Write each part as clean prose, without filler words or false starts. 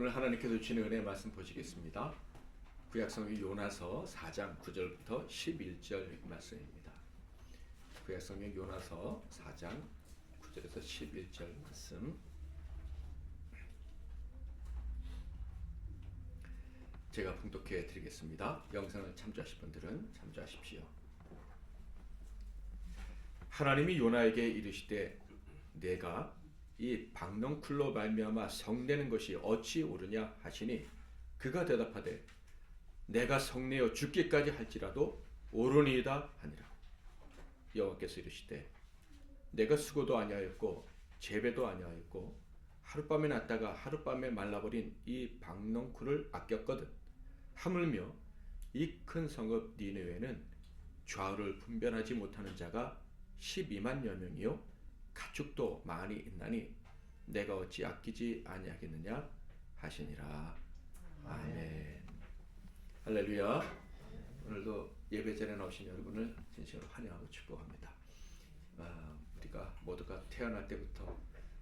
오늘 하나님께서 주시는 은혜의 말씀 보시겠습니다. 구약성경 요나서 4장 9절부터 11절 말씀입니다. 구약성경 요나서 4장 9절에서 11절 말씀. 제가 봉독해 드리겠습니다. 영상을 참조하실 분들은 참조하십시오. 하나님이 요나에게 이르시되 내가 이 박넝쿨로 말미암아 성내는 것이 어찌 옳으냐 하시니 그가 대답하되 내가 성내어 죽기까지 할지라도 옳으니이다 하니라. 여호와께서 이르시되 내가 수고도 아니하였고 재배도 아니하였고 하룻밤에 났다가 하룻밤에 말라버린 이 박넝쿨을 아꼈거든. 하물며 이 큰 성읍 니느웨는 좌우를 분별하지 못하는 자가 12만여 명이요 가축도 많이 있나니 내가 어찌 아끼지 아니하겠느냐 하시니라. 아멘. 할렐루야. 오늘도 예배 자리에 나오신 여러분을 진심으로 환영하고 축복합니다. 우리가 모두가 태어날 때부터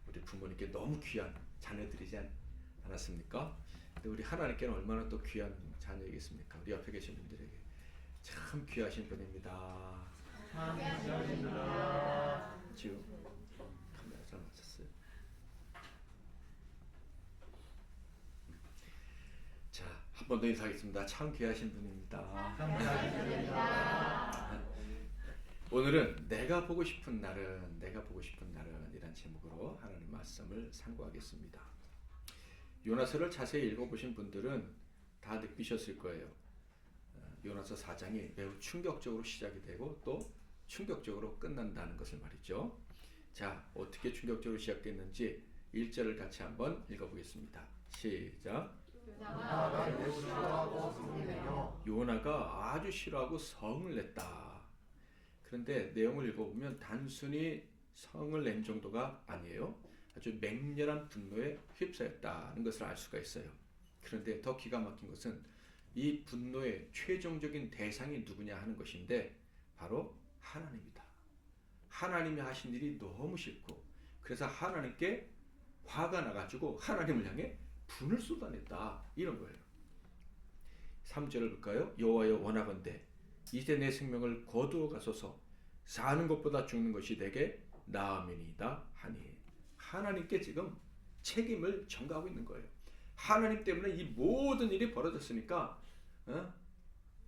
우리 부모님께 너무 귀한 자녀들이지 않았습니까? 근데 우리 하나님께는 얼마나 또 귀한 자녀이겠습니까? 우리 옆에 계신 분들에게 참 귀하신 분입니다. 감사합니다. 지금 카메라 잘 맞췄어요. 자, 한 번 더 인사하겠습니다. 참 귀하신 분입니다. 감사합니다. 오늘은 내가 보고 싶은 날은 이란 제목으로 하나님 말씀을 상고하겠습니다. 요나서를 자세히 읽어보신 분들은 다 느끼셨을 거예요. 요나서 4장이 매우 충격적으로 시작이 되고 또 충격적으로 끝난다는 것을 말이죠. 자, 어떻게 충격적으로 시작됐는지 1절을 같이 한번 읽어보겠습니다. 시작. 요나가 아주 싫어하고 성을 냈다. 그런데 내용을 읽어보면 단순히 성을 낸 정도가 아니에요. 아주 맹렬한 분노에 휩싸였다는 것을 알 수가 있어요. 그런데 더 기가 막힌 것은 이 분노의 최종적인 대상이 누구냐 하는 것인데 바로 하나님이다. 하나님이 하신 일이 너무 싫고 그래서 하나님께 화가 나가지고 하나님을 향해 분을 쏟아냈다. 이런 거예요. 3절을 볼까요? 여호와여 원하건대 이제 내 생명을 거두어 가소서. 사는 것보다 죽는 것이 내게 나으니이다 하니. 하나님께 지금 책임을 전가하고 있는 거예요. 하나님 때문에 이 모든 일이 벌어졌으니까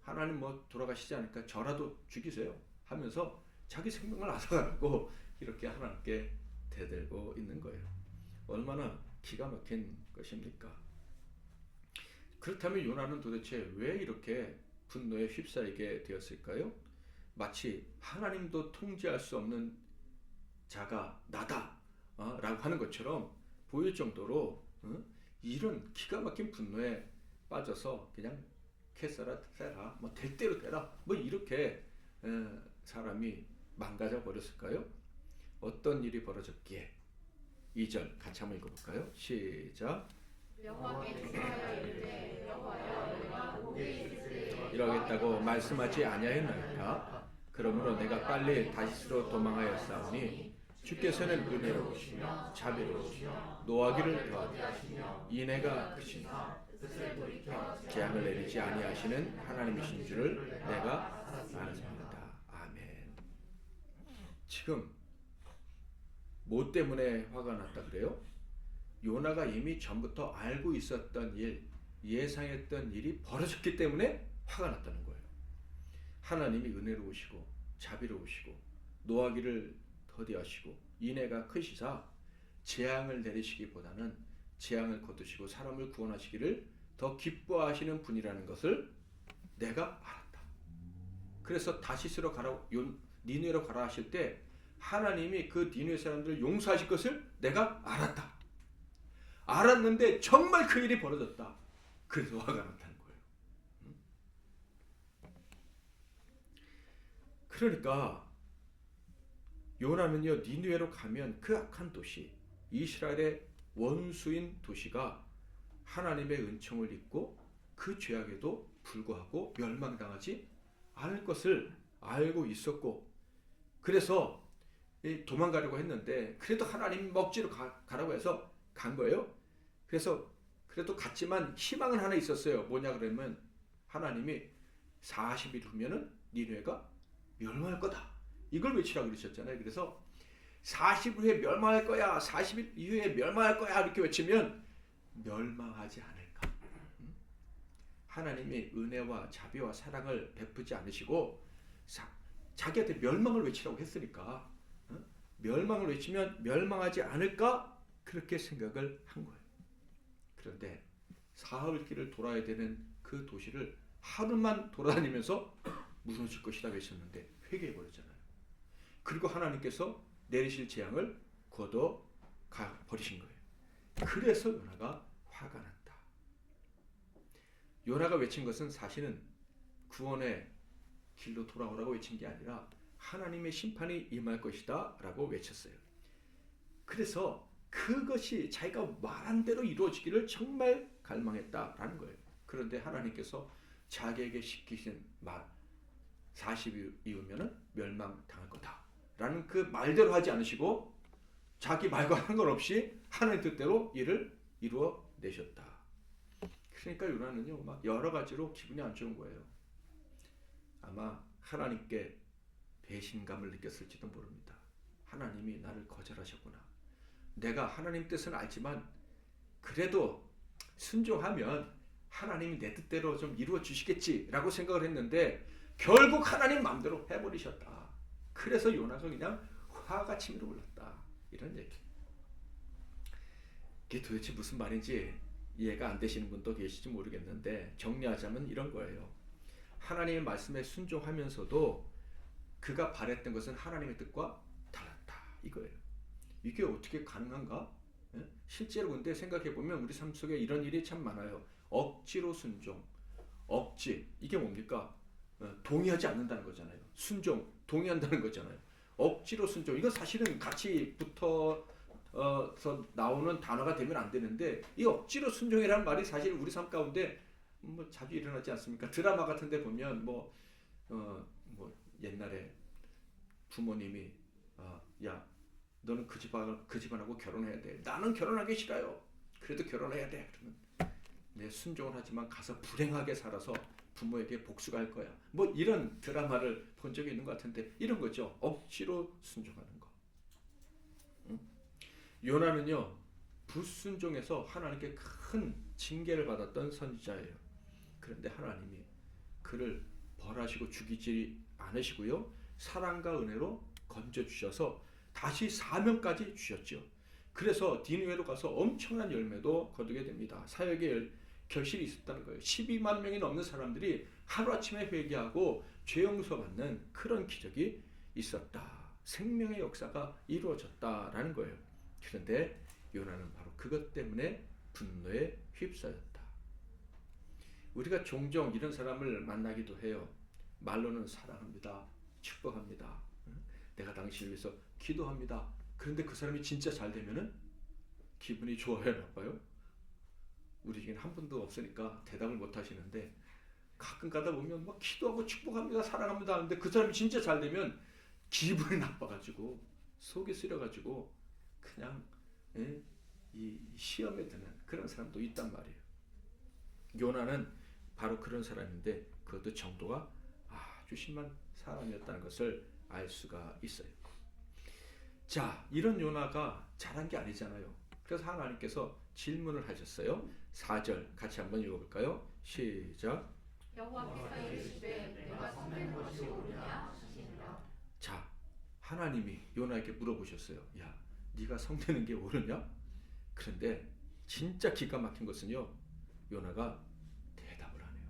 하나님 돌아가시지 않으니까 저라도 죽이세요 하면서 자기 생명을 앗아가고 이렇게 하나님께 대들고 있는 거예요. 얼마나 기가 막힌 것입니까? 그렇다면 요나는 도대체 왜 이렇게 분노에 휩싸이게 되었을까요? 마치 하나님도 통제할 수 없는 자가 나다 라고 하는 것처럼 보일 정도로 이런 기가 막힌 분노에 빠져서 그냥 캐서라 세라 될 대로 되라 이렇게 사람이 망가져 버렸을까요? 어떤 일이 벌어졌기에? 2절 같이 한번 읽어볼까요? 시작. 이러겠다고 말씀하지 아니하였나이까? 그러므로 내가 빨리 다시스로 도망하였사오니 주께서는 은혜로우시며 자비로우시며 노하기를 더하시며 인애가 크시며 재앙을 내리지 아니하시는 하나님이신 줄을 내가 아느니라. 아멘. 지금 뭐 때문에 화가 났다 그래요? 요나가 이미 전부터 알고 있었던 일, 예상했던 일이 벌어졌기 때문에 화가 났다는 거예요. 하나님이 은혜로우시고 자비로우시고 노하기를 더디하시고 인애가 크시사 재앙을 내리시기보다는 재앙을 거두시고 사람을 구원하시기를 더 기뻐하시는 분이라는 것을 내가 알았다. 그래서 다시스로 가라, 니느웨로 가라 하실 때 하나님이 그 니느웨 사람들을 용서하실 것을 내가 알았다. 알았는데 정말 그 일이 벌어졌다. 그래서 화가 났다는 거예요. 그러니까 요나는요, 니느웨로 가면 그 악한 도시, 이스라엘의 원수인 도시가 하나님의 은총을 입고 그 죄악에도 불구하고 멸망당하지 않을 것을 알고 있었고, 그래서 도망가려고 했는데 그래도 하나님 먹지로 가라고 해서 간 거예요. 그래서 그래도 갔지만 희망은 하나 있었어요. 뭐냐 그러면 하나님이 40일 후면은 니느웨가 멸망할 거다. 이걸 외치라고 그러셨잖아요. 그래서 40일 후에 멸망할 거야. 40일 이후에 멸망할 거야. 이렇게 외치면 멸망하지 않을까. 하나님이 은혜와 자비와 사랑을 베푸지 않으시고 자기한테 멸망을 외치라고 했으니까 멸망을 외치면 멸망하지 않을까 그렇게 생각을 한 거예요. 그런데 사흘길을 돌아야 되는 그 도시를 하루만 돌아다니면서 무너질 것이다 외쳤는데 회개해버렸잖아요. 그리고 하나님께서 내리실 재앙을 걷어 버리신 거예요. 그래서 요나가 화가 났다. 요나가 외친 것은 사실은 구원의 길로 돌아오라고 외친 게 아니라 하나님의 심판이 임할 것이다 라고 외쳤어요. 그래서 그것이 자기가 말한 대로 이루어지기를 정말 갈망했다라는 거예요. 그런데 하나님께서 자기에게 시키신 말 40일 이후면 멸망당할 거다 라는 그 말대로 하지 않으시고 자기 말과 상관없이 하나님 뜻대로 일을 이루어내셨다. 그러니까 요나는요 막 여러 가지로 기분이 안 좋은 거예요. 아마 하나님께 배신감을 느꼈을지도 모릅니다. 하나님이 나를 거절하셨구나. 내가 하나님 뜻은 알지만 그래도 순종하면 하나님이 내 뜻대로 좀 이루어 주시겠지라고 생각을 했는데 결국 하나님 마음대로 해버리셨다. 그래서 요나가 그냥 화가 치밀어 올랐다. 이런 얘기. 이게 도대체 무슨 말인지 이해가 안 되시는 분도 계실지 모르겠는데 정리하자면 이런 거예요. 하나님의 말씀에 순종하면서도 그가 바랬던 것은 하나님의 뜻과 달랐다. 이거예요. 이게 어떻게 가능한가? 실제로 근데 생각해보면 우리 삶 속에 이런 일이 참 많아요. 억지로 순종, 억지. 이게 뭡니까? 동의하지 않는다는 거잖아요. 순종, 동의한다는 거잖아요. 억지로 순종. 이건 사실은 같이 붙어서 나오는 단어가 되면 안 되는데 이 억지로 순종이라는 말이 사실 우리 삶 가운데 뭐 자주 일어나지 않습니까? 드라마 같은 데 보면 뭐 옛날에 부모님이 야 너는 그 집안하고 결혼해야 돼. 나는 결혼하기 싫어요. 그래도 결혼해야 돼. 그러면 내 순종을 하지만 가서 불행하게 살아서 부모에게 복수가 할 거야. 뭐 이런 드라마를 본 적이 있는 것 같은데 이런 거죠. 억지로 순종하는 거. 응? 요나는요 불순종해서 하나님께 큰 징계를 받았던 선지자예요. 그런데 하나님이 그를 벌하시고 죽이지 않으시고요. 사랑과 은혜로 건져주셔서 다시 사명까지 주셨죠. 그래서 니느웨로 가서 엄청난 열매도 거두게 됩니다. 사역의 결실이 있었다는 거예요. 12만 명이 넘는 사람들이 하루아침에 회개하고 죄 용서받는 그런 기적이 있었다. 생명의 역사가 이루어졌다라는 거예요. 그런데 요나는 바로 그것 때문에 분노에 휩싸였다. 우리가 종종 이런 사람을 만나기도 해요. 말로는 사랑합니다. 축복합니다. 내가 당신을 위해서 기도합니다. 그런데 그 사람이 진짜 잘 되면은 기분이 좋아요, 나빠요? 우리 중에 한 분도 없으니까 대답을 못 하시는데 가끔 가다 보면 막 기도하고 축복합니다, 사랑합니다 하는데 그 사람이 진짜 잘 되면 기분이 나빠가지고 속이 쓰려가지고 그냥 이 시험에 드는 그런 사람도 있단 말이에요. 요나는 바로 그런 사람인데 그것도 정도가 아주 심한 사람이었다는 것을 알 수가 있어요. 자, 이런 요나가 잘한 게 아니잖아요. 그래서 하나님께서 질문을 하셨어요. 4절 같이 한번 읽어볼까요? 시작. 여호와께서 이르시되 내가 섬기는 것이 옳으냐 하시니라. 자, 하나님이 요나에게 물어보셨어요. 야, 네가 섬기는 게 옳으냐? 그런데 진짜 기가 막힌 것은요. 요나가 대답을 안 해요.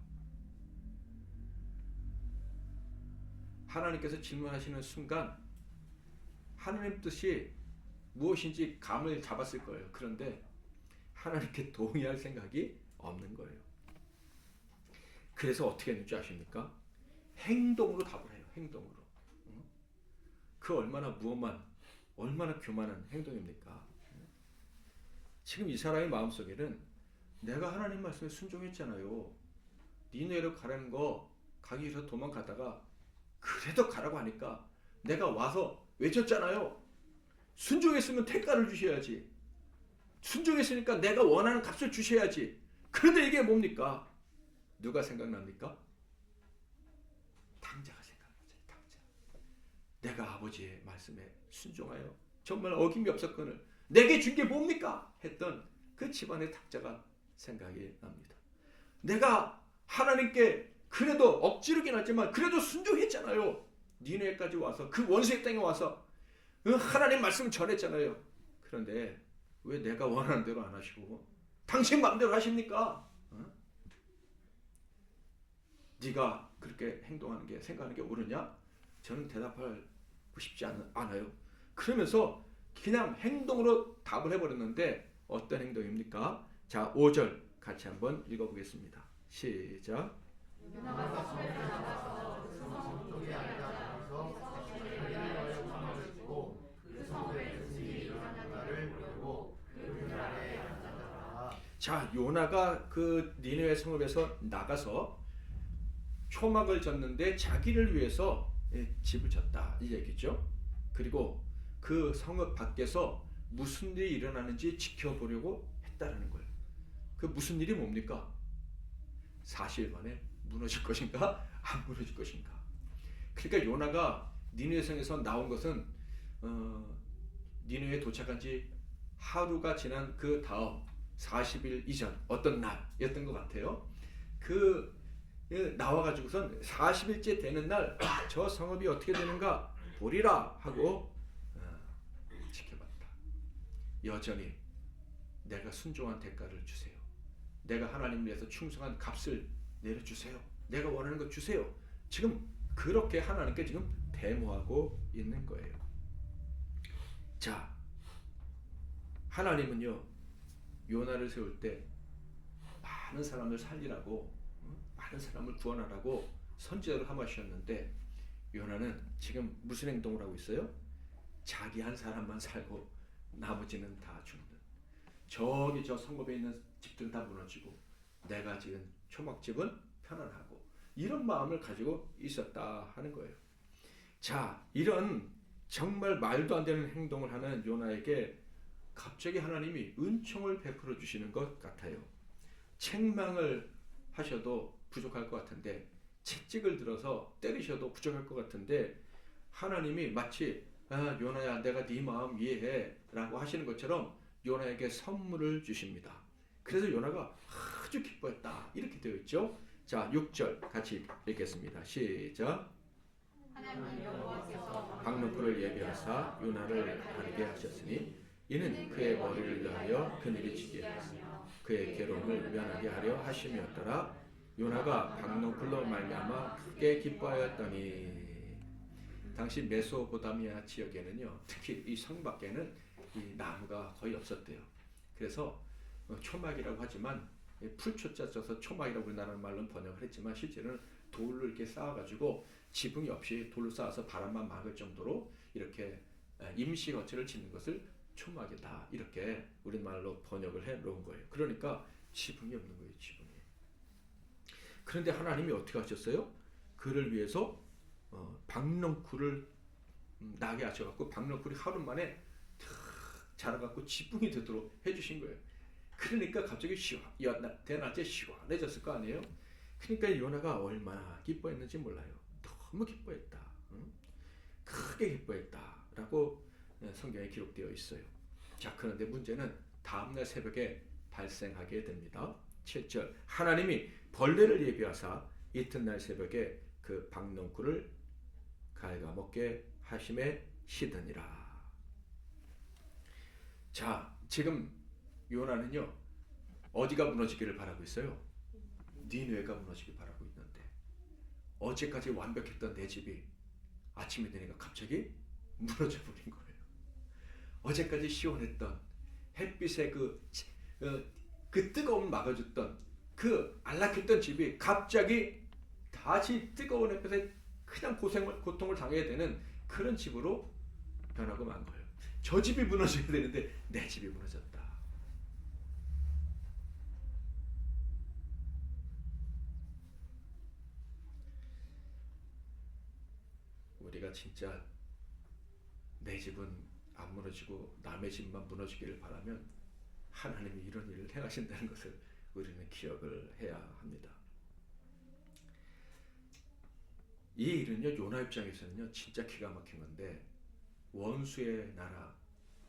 하나님께서 질문하시는 순간 하나님 뜻이 무엇인지 감을 잡았을 거예요. 그런데 하나님께 동의할 생각이 없는 거예요. 그래서 어떻게 했는지 아십니까? 행동으로 답을 해요. 행동으로. 그 얼마나 무엄한, 얼마나 교만한 행동입니까? 지금 이 사람의 마음속에는 내가 하나님 말씀에 순종했잖아요. 니네로 가라는 거 가기 위해서 도망가다가 그래도 가라고 하니까 내가 와서 외쳤잖아요. 순종했으면 대가를 주셔야지. 순종했으니까 내가 원하는 값을 주셔야지. 그런데 이게 뭡니까? 누가 생각납니까? 당자가 생각나죠. 당자. 내가 아버지의 말씀에 순종하여 정말 어김이 없었거늘 내게 준 게 뭡니까? 했던 그 집안의 당자가 생각이 납니다. 내가 하나님께 그래도 억지르긴 하지만 그래도 순종했잖아요. 니네까지 와서 그 원수의 땅에 와서 하나님 말씀 전했잖아요. 그런데 왜 내가 원하는 대로 안 하시고 당신 마음대로 하십니까? 네가 그렇게 행동하는 게 생각하는 게 옳으냐? 저는 대답하고 싶지 않아요. 그러면서 그냥 행동으로 답을 해버렸는데 어떤 행동입니까? 자, 5절 같이 한번 읽어보겠습니다. 시작. 유나가 성에 나가서 그 성 북쪽에 앉아서 성을 주고 그 성에 무슨 일이 일어났는가를 보려고 그 그늘 아래에 앉았더라. 자, 요나가 그 니느웨 성읍에서 나가서 초막을 졌는데 자기를 위해서 집을 졌다 이 얘기죠. 그리고 그 성읍 밖에서 무슨 일이 일어나는지 지켜보려고 했다라는 거예요. 그 무슨 일이 뭡니까? 40일 만에 무너질 것인가? 안 무너질 것인가? 그러니까 요나가 니느웨 성에서 나온 것은 니느웨에 도착한 지 하루가 지난 그 다음 40일 이전 어떤 날이었던 것 같아요. 그 나와가지고선 40일째 되는 날 저 성읍이 어떻게 되는가 보리라 하고 지켜봤다. 여전히 내가 순종한 대가를 주세요. 내가 하나님 위해서 충성한 값을 내려주세요. 내가 원하는 것 주세요. 지금 그렇게 하나님께 지금 데모하고 있는 거예요. 자, 하나님은요 요나를 세울 때 많은 사람을 살리라고 많은 사람을 구원하라고 선지자를 함하셨는데 요나는 지금 무슨 행동을 하고 있어요? 자기 한 사람만 살고 나머지는 다 죽는. 저기 저 성읍에 있는 집들은 다 무너지고 내가 지은 초막집은 편안하고 이런 마음을 가지고 있었다 하는 거예요. 자, 이런 정말 말도 안 되는 행동을 하는 요나에게 갑자기 하나님이 은총을 베풀어 주시는 것 같아요. 책망을 하셔도 부족할 것 같은데 채찍을 들어서 때리셔도 부족할 것 같은데 하나님이 마치 요나야 내가 네 마음 이해해 라고 하시는 것처럼 요나에게 선물을 주십니다. 그래서 요나가 아주 기뻐했다 이렇게 되어 있죠. 자, 6절 같이 읽겠습니다. 시작. 하나님 여호와께서 박노프를 예비하사 요나를 가르게 하셨으니 이는 그의 머리를 위하여 그늘이 지게 하시며 그의 괴로움을 면하게 하려 하심이었더라. 요나가 박노풀로 말미암아 크게 기뻐하였더니. 당시 메소포타미아 지역에는요 특히 이 성 밖에는 이 나무가 거의 없었대요. 그래서 초막이라고 하지만 풀초자 써서 초막이라고 우리나라 말로는 번역을 했지만 실제로는 돌을 이렇게 쌓아가지고 지붕이 없이 돌로 쌓아서 바람만 막을 정도로 이렇게 임시 거처를 짓는 것을 초막이다 이렇게 우리말로 번역을 해 놓은 거예요. 그러니까 지붕이 없는 거예요. 지붕이. 그런데 하나님이 어떻게 하셨어요? 그를 위해서 박넝쿨을 나게 하셔갖고 박넝쿨이 하루 만에 자라갖고 지붕이 되도록 해주신 거예요. 그러니까 갑자기 대낮에 시원해졌을 거 아니에요. 그러니까 요나가 얼마나 기뻐했는지 몰라요. 너무 기뻐했다. 크게 기뻐했다라고 성경에 기록되어 있어요. 자, 그런데 문제는 다음날 새벽에 발생하게 됩니다. 7절 하나님이 벌레를 예비하사 이튿날 새벽에 그 박넝쿨을 갉아먹게 하심에 시드니라. 자, 지금 요나는요 어디가 무너지기를 바라고 있어요? 니느웨가 무너지기 바라고 있는데 어제까지 완벽했던 내 집이 아침이 되니까 갑자기 무너져 버린 거예요. 어제까지 시원했던 햇빛에 그 뜨거움 막아줬던 그 안락했던 집이 갑자기 다시 뜨거운 햇빛에 그냥 고통을 당해야 되는 그런 집으로 변하고 만 거예요. 저 집이 무너져야 되는데 내 집이 무너졌다. 우리가 진짜 내 집은 안 무너지고 남의 집만 무너지기를 바라면 하나님이 이런 일을 행하신다는 것을 우리는 기억을 해야 합니다. 이 일은요, 요나 입장에서는요 진짜 기가 막힌 건데, 원수의 나라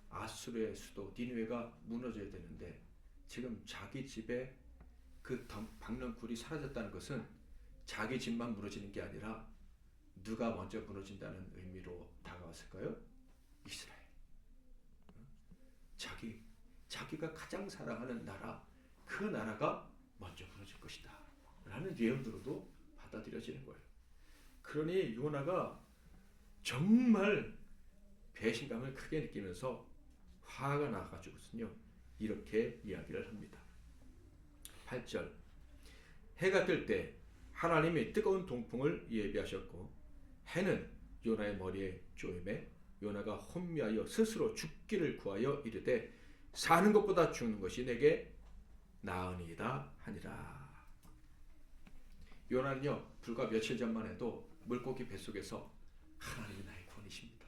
아수르의 수도 니느웨가 무너져야 되는데 지금 자기 집에 그 박넝쿨이 사라졌다는 것은 자기 집만 무너지는 게 아니라 누가 먼저 무너진다는 의미로 다가왔을까요? 이스라엘. 자기가 가장 사랑하는 나라, 그 나라가 먼저 무너질 것이다 라는 예언으로도 받아들여지는 거예요. 그러니 요나가 정말 배신감을 크게 느끼면서 화가 나가지고서요 이렇게 이야기를 합니다. 8절, 해가 뜰 때 하나님이 뜨거운 동풍을 예비하셨고 해는 요나의 머리에 쪼임에 요나가 혼미하여 스스로 죽기를 구하여 이르되 사는 것보다 죽는 것이 내게 나으니이다 하니라. 요나는요 불과 며칠 전만 해도 물고기 뱃속에서 하나님이 나의 구원이십니다,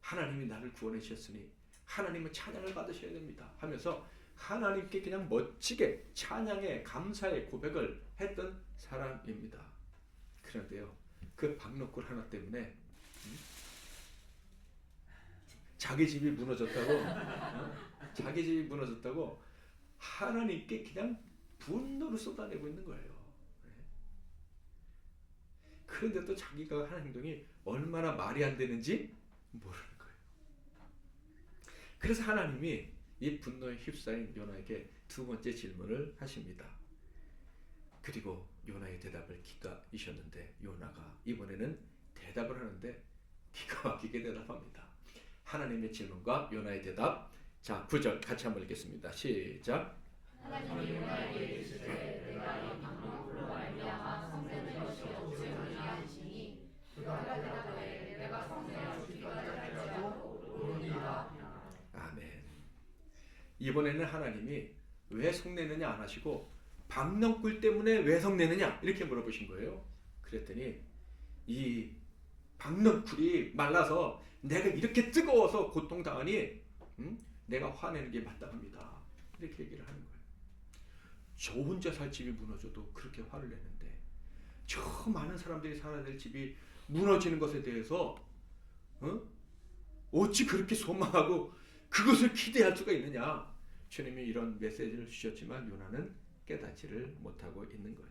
하나님이 나를 구원해 주셨으니 하나님은 찬양을 받으셔야 됩니다 하면서 하나님께 그냥 멋지게 찬양의 감사의 고백을 했던 사람입니다. 그런데요 그 박너쿨 하나 때문에 자기 집이 무너졌다고 하나님께 그냥 분노를 쏟아내고 있는 거예요. 그런데 또 자기가 하는 행동이 얼마나 말이 안 되는지 모르는 거예요. 그래서 하나님이 이 분노에 휩싸인 요나에게 두 번째 질문을 하십니다. 그리고 요나의 대답을 기다리셨는데 요나가 이번에는 대답을 하는데 기가 막히게 대답합니다. 하나님의 질문과 요나의 대답. 자, 9절 같이 한번 읽겠습니다. 시작. 하나님이 요나에게 이르시되 내가 이 박농쿨로 말미암아 성내는 것이 없으리니 하시니 그가 대답하되 내가 성내어 죽기까지 할지라도 오르니이다. 아멘. 이번에는 하나님이 왜 성내느냐 안 하시고 박넝쿨 때문에 왜 성내느냐 이렇게 물어보신 거예요. 그랬더니 이 박넝쿨이 말라서 내가 이렇게 뜨거워서 고통당하니 내가 화내는 게 마땅합니다 이렇게 얘기를 하는 거예요. 저 혼자 살 집이 무너져도 그렇게 화를 내는데 저 많은 사람들이 살아야 될 집이 무너지는 것에 대해서 어찌 그렇게 소망하고 그것을 기대할 수가 있느냐. 주님이 이런 메시지를 주셨지만 요나는 깨닫지를 못하고 있는 거예요.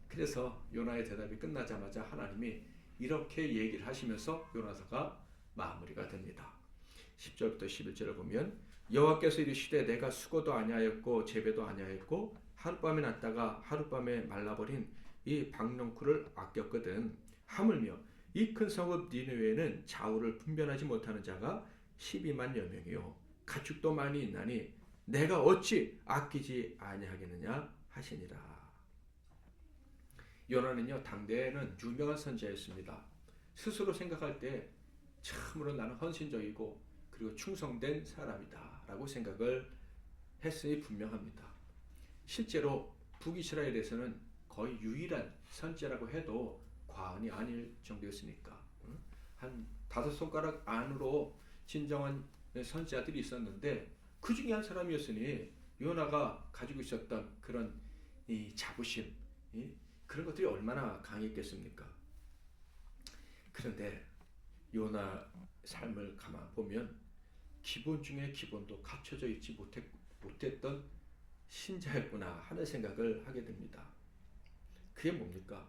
그래서 요나의 대답이 끝나자마자 하나님이 이렇게 얘기를 하시면서 요나서가 마무리가 됩니다. 10절부터 11절을 보면 여호와께서 이르시되 내가 수고도 아니하였고 재배도 아니하였고 하룻밤에 났다가 하룻밤에 말라버린 이 박넝쿨을 아꼈거든. 하물며 이 큰 성읍 니느웨에는 좌우를 분별하지 못하는 자가 12만여 명이요 가축도 많이 있나니 내가 어찌 아끼지 아니하겠느냐 하시니라. 요나는요 당대에는 유명한 선지자였습니다. 스스로 생각할 때 참으로 나는 헌신적이고 그리고 충성된 사람이다 라고 생각을 했으니 분명합니다. 실제로 북이스라엘에서는 거의 유일한 선지자라고 해도 과언이 아닐 정도였으니까 한 5손가락 안으로 진정한 선지자들이 있었는데 그 중에 한 사람이었으니 요나가 가지고 있었던 그런 이 자부심 그런 것들이 얼마나 강했겠습니까? 그런데 요나 삶을 가만 보면 기본 중에 기본도 갖춰져 있지 못했던 신자였구나 하는 생각을 하게 됩니다. 그게 뭡니까?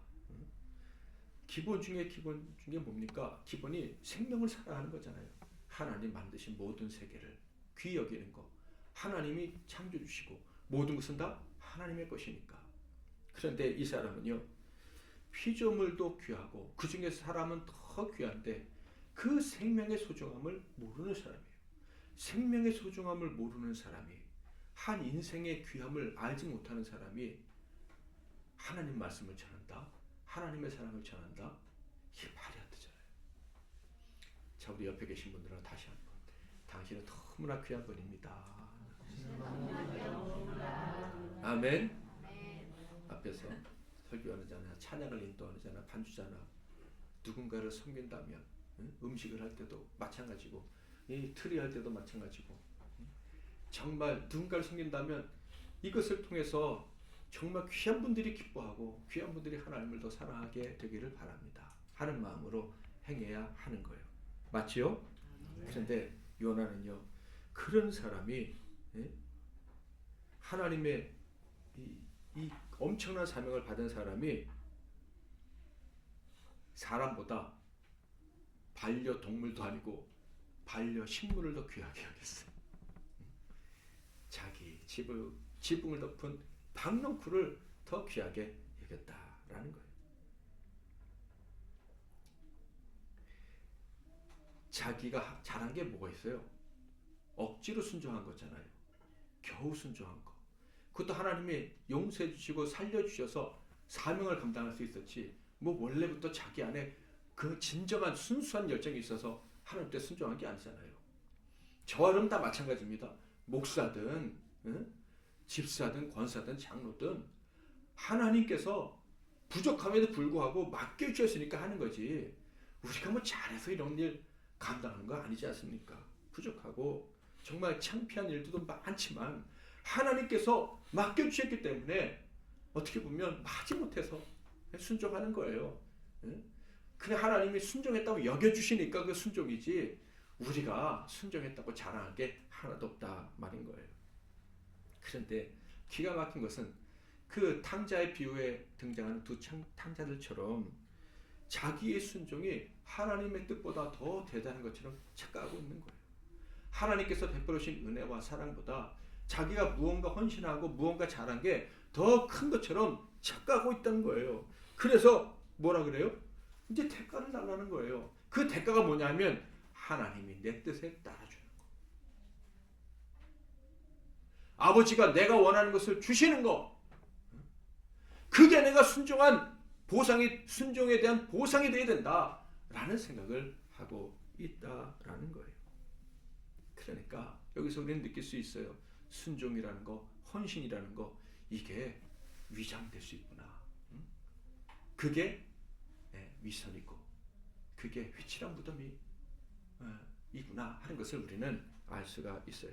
기본 중에 뭡니까? 기본이 생명을 사랑하는 거잖아요. 하나님 만드신 모든 세계를 귀히 여기는 거, 하나님이 창조해 주시고 모든 것은 다 하나님의 것이니까. 그런데 이 사람은요 피조물도 귀하고 그 중에 사람은 더 귀한데 그 생명의 소중함을 모르는 사람이에요. 생명의 소중함을 모르는 사람이, 한 인생의 귀함을 알지 못하는 사람이 하나님 말씀을 전한다, 하나님의 사랑을 전한다, 이게 말이 안 되잖아요. 자, 우리 옆에 계신 분들은 다시 한번 당신은 너무나 귀한 분입니다. 아멘. 앞에서 설교하는 자나 찬양을 인도하는 자나 반주자나 누군가를 섬긴다면 음식을 할 때도 마찬가지고 이 트리 할 때도 마찬가지고 정말 누군가를 섬긴다면 이것을 통해서 정말 귀한 분들이 기뻐하고 귀한 분들이 하나님을 더 사랑하게 되기를 바랍니다 하는 마음으로 행해야 하는 거예요. 맞지요? 그런데 요나는요, 그런 사람이 하나님의 이 엄청난 사명을 받은 사람이 사람보다 반려동물도 아니고 반려식물을 더 귀하게 여겼어요. 자기 지붕을 덮은 박넝쿨을 더 귀하게 여겼다라는 거예요. 자기가 잘한 게 뭐가 있어요? 억지로 순종한 거잖아요. 겨우 순종한 거. 그것도 하나님이 용서해 주시고 살려주셔서 사명을 감당할 수 있었지, 뭐 원래부터 자기 안에 그 진정한 순수한 열정이 있어서 하나님께 순종한 게 아니잖아요. 저와 여러분 다 마찬가지입니다. 목사든 집사든 권사든 장로든 하나님께서 부족함에도 불구하고 맡겨주셨으니까 하는 거지, 우리가 뭐 잘해서 이런 일 감당하는 거 아니지 않습니까? 부족하고 정말 창피한 일들도 많지만 하나님께서 맡겨주셨기 때문에 어떻게 보면 마지못해서 순종하는 거예요. 그냥 하나님이 순종했다고 여겨주시니까 그 순종이지, 우리가 순종했다고 자랑할 게 하나도 없다 말인 거예요. 그런데 기가 막힌 것은 그 탕자의 비유에 등장하는 두 탕자들처럼 자기의 순종이 하나님의 뜻보다 더 대단한 것처럼 착각하고 있는 거예요. 하나님께서 베풀어 주신 은혜와 사랑보다 자기가 무언가 헌신하고 무언가 잘한 게 더 큰 것처럼 착각하고 있다는 거예요. 그래서 뭐라 그래요? 이제 대가를 달라는 거예요. 그 대가가 뭐냐면 하나님이 내 뜻에 따라주는 거. 아버지가 내가 원하는 것을 주시는 거. 그게 내가 순종한 보상이, 순종에 대한 보상이 되어야 된다라는 생각을 하고 있다라는 거예요. 그러니까 여기서 우리는 느낄 수 있어요. 순종이라는 거, 헌신이라는 거, 이게 위장될 수 있구나. 그게 위선이고 그게 휘칠한 무덤이 이구나 하는 것을 우리는 알 수가 있어요.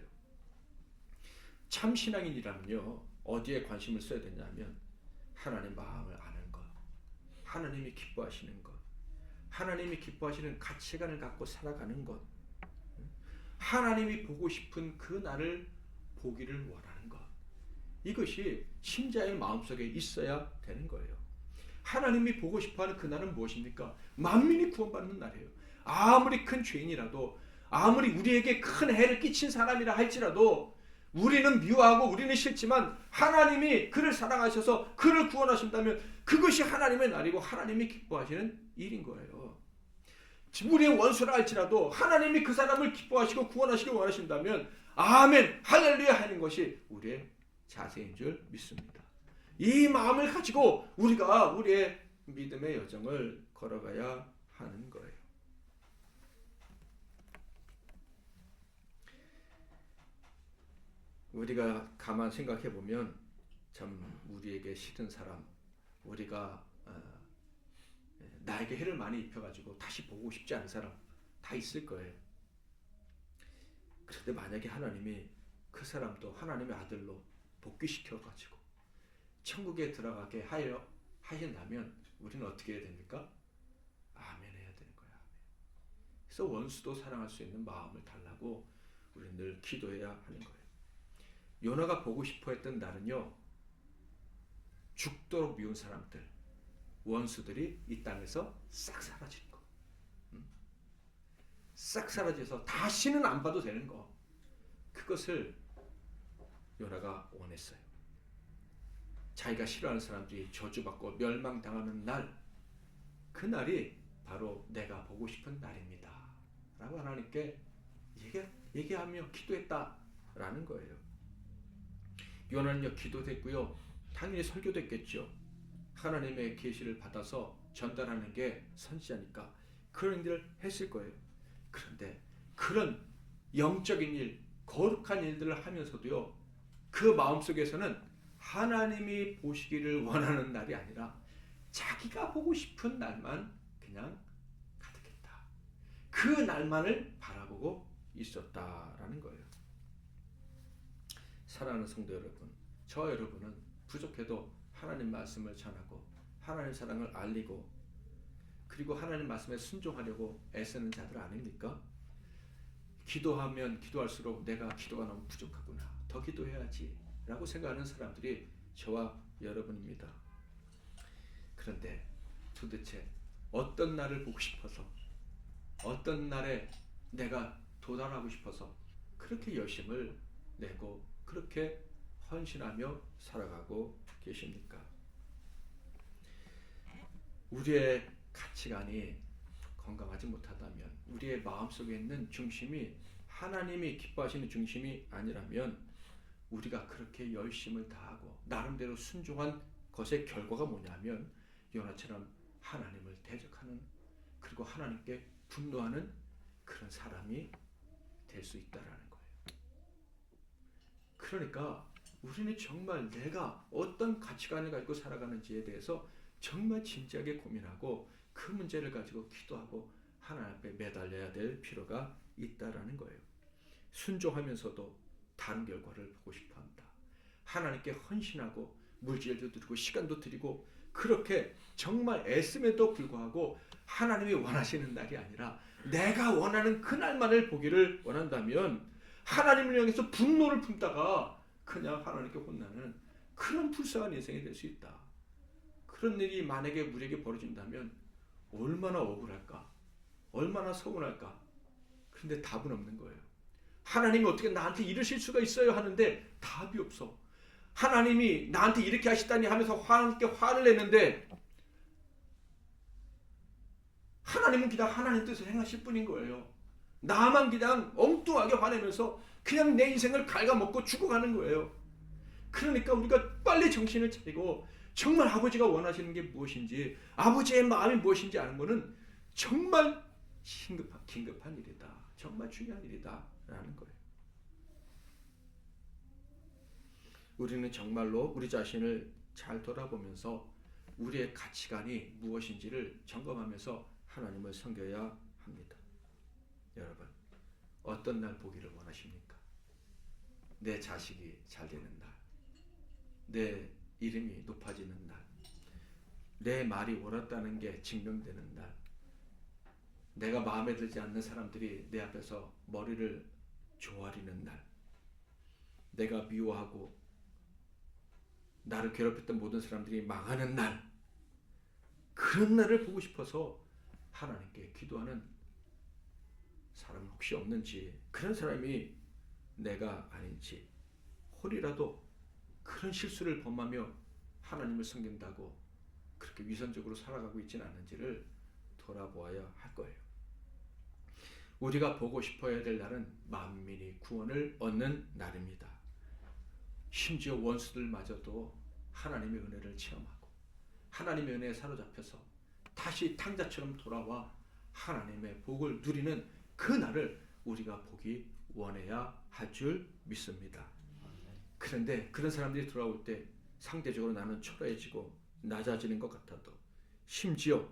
참 신앙인이라면요, 어디에 관심을 써야 되냐면 하나님 마음을 아는 것, 하나님이 기뻐하시는 것, 하나님이 기뻐하시는 가치관을 갖고 살아가는 것, 하나님이 보고 싶은 그 나를 보기를 원하는 것, 이것이 신자의 마음속에 있어야 되는 거예요. 하나님이 보고 싶어하는 그 날은 무엇입니까? 만민이 구원받는 날이에요. 아무리 큰 죄인이라도, 아무리 우리에게 큰 해를 끼친 사람이라 할지라도 우리는 미워하고 우리는 싫지만 하나님이 그를 사랑하셔서 그를 구원하신다면 그것이 하나님의 날이고 하나님이 기뻐하시는 일인 거예요. 우리의 원수라 할지라도 하나님이 그 사람을 기뻐하시고 구원하시기 원하신다면 아멘 할렐루야 하는 것이 우리의 자세인 줄 믿습니다. 이 마음을 가지고 우리가 우리의 믿음의 여정을 걸어가야 하는 거예요. 우리가 가만 생각해 보면 참 우리에게 싫은 사람, 우리가 나에게 해를 많이 입혀가지고 다시 보고 싶지 않은 사람 다 있을 거예요. 그런데 만약에 하나님이 그 사람도 하나님의 아들로 복귀시켜가지고 천국에 들어가게 하신다면 우리는 어떻게 해야 됩니까? 아멘 해야 되는 거야. 아멘. 그래서 원수도 사랑할 수 있는 마음을 달라고 우리는 늘 기도해야 하는 거예요. 요나가 보고 싶어 했던 날은요, 죽도록 미운 사람들, 원수들이 이 땅에서 싹 사라지는 거. 싹 사라져서 다시는 안 봐도 되는 거. 그것을 요나가 원했어요. 자기가 싫어하는 사람들이 저주받고 멸망당하는 날, 그 날이 바로 내가 보고 싶은 날입니다 라고 하나님께 얘기하며 기도했다라는 거예요. 요나는요, 기도됐고요, 당연히 설교됐겠죠. 하나님의 계시를 받아서 전달하는 게 선지자니까 그런 일을 했을 거예요. 그런데 그런 영적인 일, 거룩한 일들을 하면서도요, 그 마음속에서는 하나님이 보시기를 원하는 날이 아니라 자기가 보고 싶은 날만 그냥 가득했다. 그 날만을 바라보고 있었다라는 거예요. 사랑하는 성도 여러분, 저 여러분은 부족해도 하나님 말씀을 전하고 하나님 사랑을 알리고 그리고 하나님 말씀에 순종하려고 애쓰는 자들 아닙니까? 기도하면 기도할수록 내가 기도가 너무 부족하구나, 더 기도해야지 라고 생각하는 사람들이 저와 여러분입니다. 그런데 도대체 어떤 날을 보고 싶어서, 어떤 날에 내가 도달하고 싶어서 그렇게 열심을 내고 그렇게 헌신하며 살아가고 계십니까? 우리의 가치관이 건강하지 못하다면, 우리의 마음속에 있는 중심이 하나님이 기뻐하시는 중심이 아니라면 우리가 그렇게 열심을 다하고 나름대로 순종한 것의 결과가 뭐냐면 요나처럼 하나님을 대적하는, 그리고 하나님께 분노하는 그런 사람이 될 수 있다라는 거예요. 그러니까 우리는 정말 내가 어떤 가치관을 가지고 살아가는지에 대해서 정말 진지하게 고민하고 그 문제를 가지고 기도하고 하나님 앞에 매달려야 될 필요가 있다라는 거예요. 순종하면서도 다른 결과를 보고 싶어한다. 하나님께 헌신하고 물질도 드리고 시간도 드리고 그렇게 정말 애씀에도 불구하고 하나님이 원하시는 날이 아니라 내가 원하는 그날만을 보기를 원한다면 하나님을 향해서 분노를 품다가 그냥 하나님께 혼나는 그런 불쌍한 인생이 될 수 있다. 그런 일이 만약에 우리에게 벌어진다면 얼마나 억울할까, 얼마나 서운할까. 그런데 답은 없는 거예요. 하나님이 어떻게 나한테 이러실 수가 있어요 하는데 답이 없어. 하나님이 나한테 이렇게 하시다니 하면서 하나님께 화를 내는데 하나님은 그냥 하나님 뜻을 행하실 뿐인 거예요. 나만 그냥 엉뚱하게 화내면서 그냥 내 인생을 갉아먹고 죽어가는 거예요. 그러니까 우리가 빨리 정신을 차리고 정말 아버지가 원하시는 게 무엇인지, 아버지의 마음이 무엇인지 아는 것은 정말 긴급한 일이다. 정말 중요한 일이다 라는 거예요. 우리는 정말로 우리 자신을 잘 돌아보면서 우리의 가치관이 무엇인지를 점검하면서 하나님을 섬겨야 합니다. 여러분, 어떤 날 보기를 원하십니까? 내 자식이 잘 되는 날, 내 이름이 높아지는 날, 내 말이 옳았다는 게 증명되는 날, 내가 마음에 들지 않는 사람들이 내 앞에서 머리를 조아리는 날, 내가 미워하고 나를 괴롭혔던 모든 사람들이 망하는 날, 그런 날을 보고 싶어서 하나님께 기도하는 사람은 혹시 없는지, 그런 사람이 내가 아닌지, 혹이라도 그런 실수를 범하며 하나님을 섬긴다고 그렇게 위선적으로 살아가고 있지는 않은지를 돌아보아야 할 거예요. 우리가 보고 싶어야 될 날은 만민이 구원을 얻는 날입니다. 심지어 원수들마저도 하나님의 은혜를 체험하고 하나님의 은혜에 사로잡혀서 다시 탕자처럼 돌아와 하나님의 복을 누리는 그 날을 우리가 보기 원해야 할 줄 믿습니다. 그런데 그런 사람들이 돌아올 때 상대적으로 나는 초라해지고 낮아지는 것 같아도, 심지어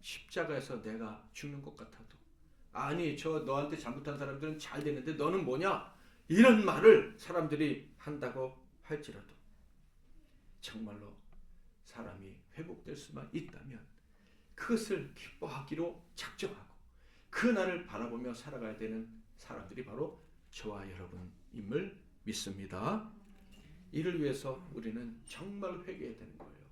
십자가에서 내가 죽는 것 같아도, 아니 저 너한테 잘못한 사람들은 잘 되는데 너는 뭐냐, 이런 말을 사람들이 한다고 할지라도 정말로 사람이 회복될 수만 있다면 그것을 기뻐하기로 작정하고 그 날을 바라보며 살아가야 되는 사람들이 바로 저와 여러분임을 믿습니다. 이를 위해서 우리는 정말 회개해야 되는 거예요.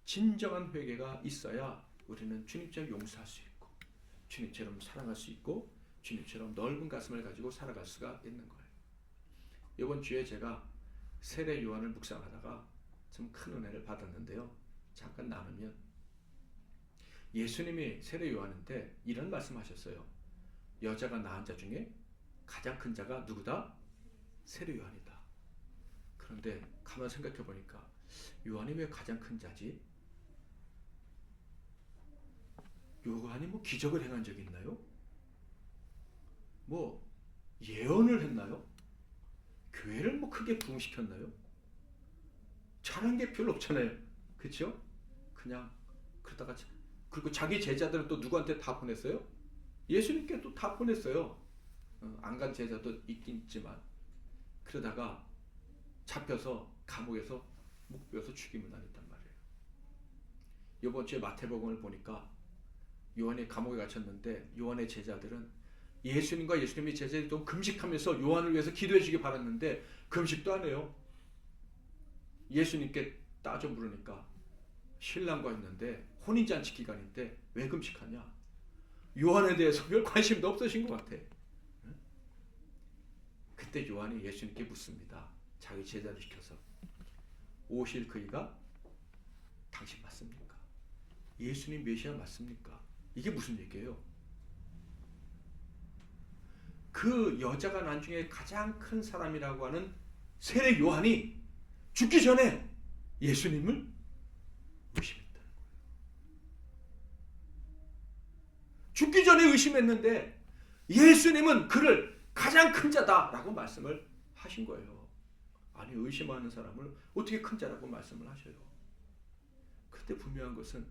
진정한 회개가 있어야 우리는 주님처럼 용서할 수 있고 주님처럼 사랑할 수 있고 주님처럼 넓은 가슴을 가지고 살아갈 수가 있는 거예요. 이번 주에 제가 세례 요한을 묵상하다가 좀 큰 은혜를 받았는데요. 잠깐 나누면 예수님이 세례 요한한테 이런 말씀하셨어요. 여자가 낳은 자 중에 가장 큰 자가 누구다? 세례 요한이다. 그런데 가만 생각해 보니까 요한이 왜 가장 큰 자지? 요한이 뭐 기적을 행한 적이 있나요? 뭐 예언을 했나요? 교회를 뭐 크게 부흥시켰나요? 잘한 게 별로 없잖아요. 그렇죠? 그냥 그러다가 그리고 자기 제자들은 또 누구한테 다 보냈어요? 예수님께 또 다 보냈어요. 안 간 제자도 있긴 있지만 그러다가 잡혀서 감옥에서 묵비어서 죽임을 당했단 말이에요. 이번 주에 마태복음을 보니까 요한이 감옥에 갇혔는데 요한의 제자들은 예수님과 예수님의 제자들이 좀 금식하면서 요한을 위해서 기도해 주기 바랐는데 금식도 안 해요. 예수님께 따져 물으니까 신랑과 있는데 혼인잔치 기간인데 왜 금식하냐? 요한에 대해서 별 관심도 없으신 것 같아. 그때 요한이 예수님께 묻습니다. 자기 제자를 시켜서 오실 그이가 당신 맞습니까? 예수님 메시아 맞습니까? 이게 무슨 얘기예요? 그 여자가 나중에 가장 큰 사람이라고 하는 세례 요한이 죽기 전에 예수님을 의심했다는 거예요. 죽기 전에 의심했는데 예수님은 그를 가장 큰 자다라고 말씀을 하신 거예요. 아니 의심하는 사람을 어떻게 큰 자라고 말씀을 하셔요? 그런데 분명한 것은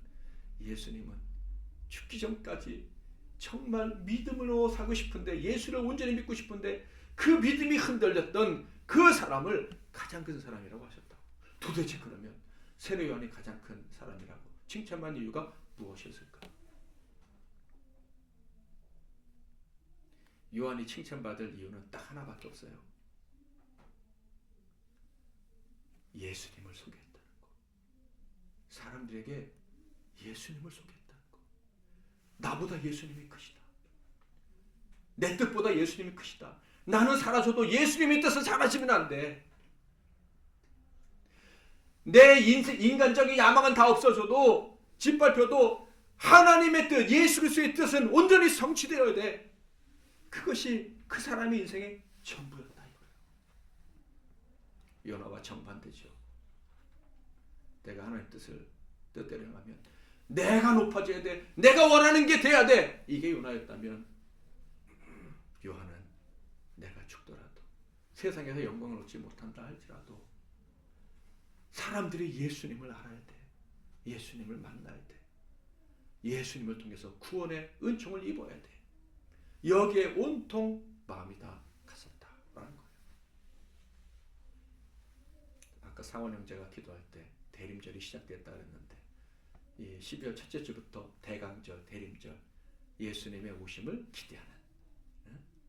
예수님은 죽기 전까지 정말 믿음으로 살고 싶은데 예수를 온전히 믿고 싶은데 그 믿음이 흔들렸던 그 사람을 가장 큰 사람이라고 하셨다. 도대체 그러면 세례 요한이 가장 큰 사람이라고 칭찬한 이유가 무엇이었을까? 요한이 칭찬받을 이유는 딱 하나밖에 없어요. 예수님을 소개했다는 거. 사람들에게 예수님을 소개했다는 거. 나보다 예수님이 크시다. 내 뜻보다 예수님이 크시다. 나는 사라져도 예수님의 뜻을 사라지면 안 돼. 내 인간적인 야망은 다 없어져도 짓밟혀도 하나님의 뜻, 예수 그리스도의 뜻은 온전히 성취되어야 돼. 그것이 그 사람의 인생의 전부였다 이거예요. 요나와 정반대죠. 내가 하나님의 뜻대로 행하면 내가 높아져야 돼. 내가 원하는 게 돼야 돼. 이게 요나였다면 요한은 내가 죽더라도 세상에서 영광을 얻지 못한다 할지라도 사람들이 예수님을 알아야 돼. 예수님을 만나야 돼. 예수님을 통해서 구원의 은총을 입어야 돼. 여기에 온통 마음이 다 갔었다라는 거예요. 아까 상원 형제가 기도할 때 대림절이 시작됐다 그랬는데 이 12월 첫째 주부터 대강절, 대림절 예수님의 오심을 기대하는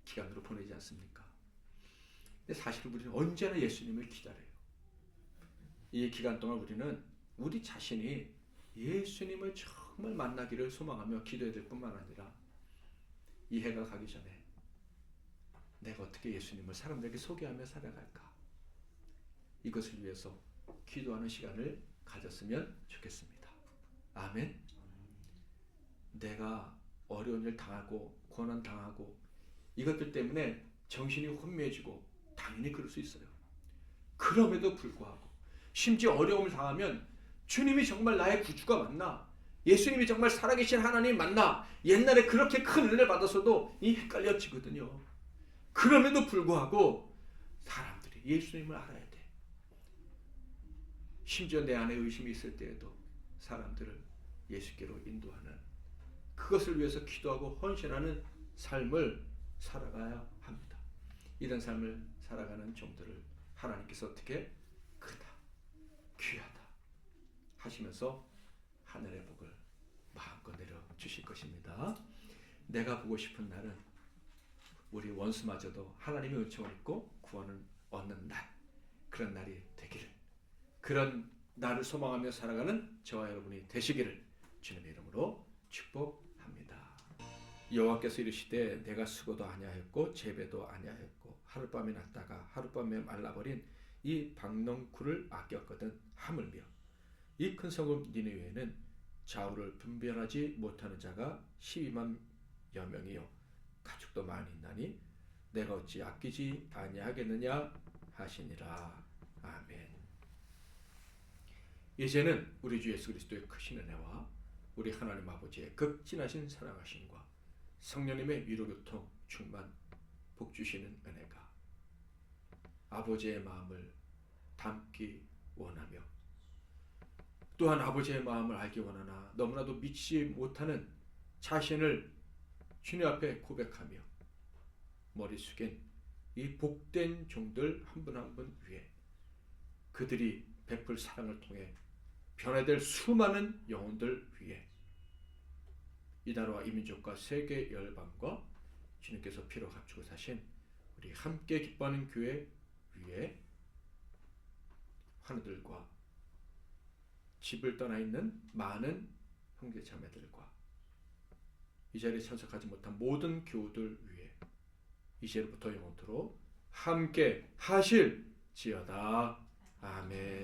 기간으로 보내지 않습니까? 근데 사실 우리는 언제나 예수님을 기다려요. 이 기간 동안 우리는 우리 자신이 예수님을 정말 만나기를 소망하며 기도해야 될 뿐만 아니라 이 해가 가기 전에 내가 어떻게 예수님을 사람들에게 소개하며 살아갈까? 이것을 위해서 기도하는 시간을 가졌으면 좋겠습니다. 아멘. 내가 어려운 일 당하고 고난 당하고 이것들 때문에 정신이 혼미해지고 당연히 그럴 수 있어요. 그럼에도 불구하고 심지어 어려움을 당하면 주님이 정말 나의 구주가 맞나? 예수님이 정말 살아계신 하나님 맞나? 옛날에 그렇게 큰 은혜를 받았어도 이 헷갈려지거든요. 그럼에도 불구하고 사람들이 예수님을 알아야 돼. 심지어 내 안에 의심이 있을 때에도 사람들을 예수께로 인도하는 그것을 위해서 기도하고 헌신하는 삶을 살아가야 합니다. 이런 삶을 살아가는 종들을 하나님께서 어떻게 크다, 귀하다 하시면서 하늘의 복을 마음껏 내려주실 것입니다. 내가 보고 싶은 날은 우리 원수마저도 하나님의 은총을 입고 구원을 얻는 날, 그런 날이 되기를, 그런 날을 소망하며 살아가는 저와 여러분이 되시기를 주님의 이름으로 축복합니다. 여호와께서 이르시되 내가 수고도 아니하였고 재배도 아니하였고 하룻밤에 났다가 하룻밤에 말라버린 이 박농쿨을 아꼈거든 하물며 이 큰 성읍 니느웨에는 좌우를 분별하지 못하는 자가 12만 여 명이요 가축도 많이 있나니 내가 어찌 아끼지 아니하겠느냐 하시니라. 아멘. 이제는 우리 주 예수 그리스도의 크신 은혜와 우리 하나님 아버지의 극진하신 사랑하심과 성령님의 위로교통 충만 복주시는 은혜가 아버지의 마음을 담기 원하며 또한 아버지의 마음을 알기 원하나 너무나도 믿지 못하는 자신을 주님 앞에 고백하며 머리 숙인 이 복된 종들 한 분 한 분 위에 그들이 베풀 사랑을 통해 변화될 수많은 영혼들 위해 이 나라와 이 민족과 세계 열방과 주님께서 피로 값주고 사신 우리 함께 기뻐하는 교회 위에 환우들과 집을 떠나 있는 많은 형제 자매들과 이 자리에 참석하지 못한 모든 교우들 위해 이제부터 영원토록 함께 하실지어다. 아멘.